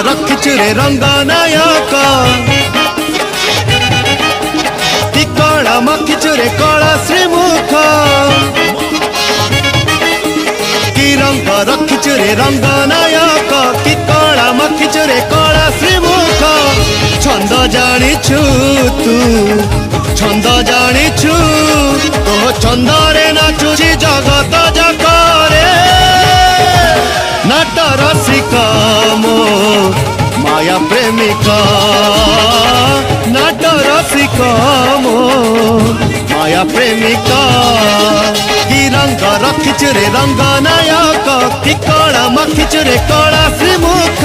ରଖିଛୁ ରେ ରଙ୍ଗ ନାୟକ କି କଳା ମାଖିଛୁ ରେ କଳା ଶ୍ରୀମୁଖ କି ରଙ୍ଗ ରଖିଛୁ ରେ ରଙ୍ଗ ନାୟକ କି କଳା ମାଖିଛୁ ରେ କଳା ଶ୍ରୀମୁଖ ଛନ୍ଦ ଜାଣିଛୁ ତୁ ଛନ୍ଦ ଜାଣିଛୁ ତୋ ଛନ୍ଦରେ ନାଚୁଛି ଜଗତ ଯାକରେ नाट रसिका मो माया प्रेमिका नाट रसिका मो माया प्रेमिका कि रंग रखिछु रे रंग नायक कि कला मखिछु रे कला श्रीमुख।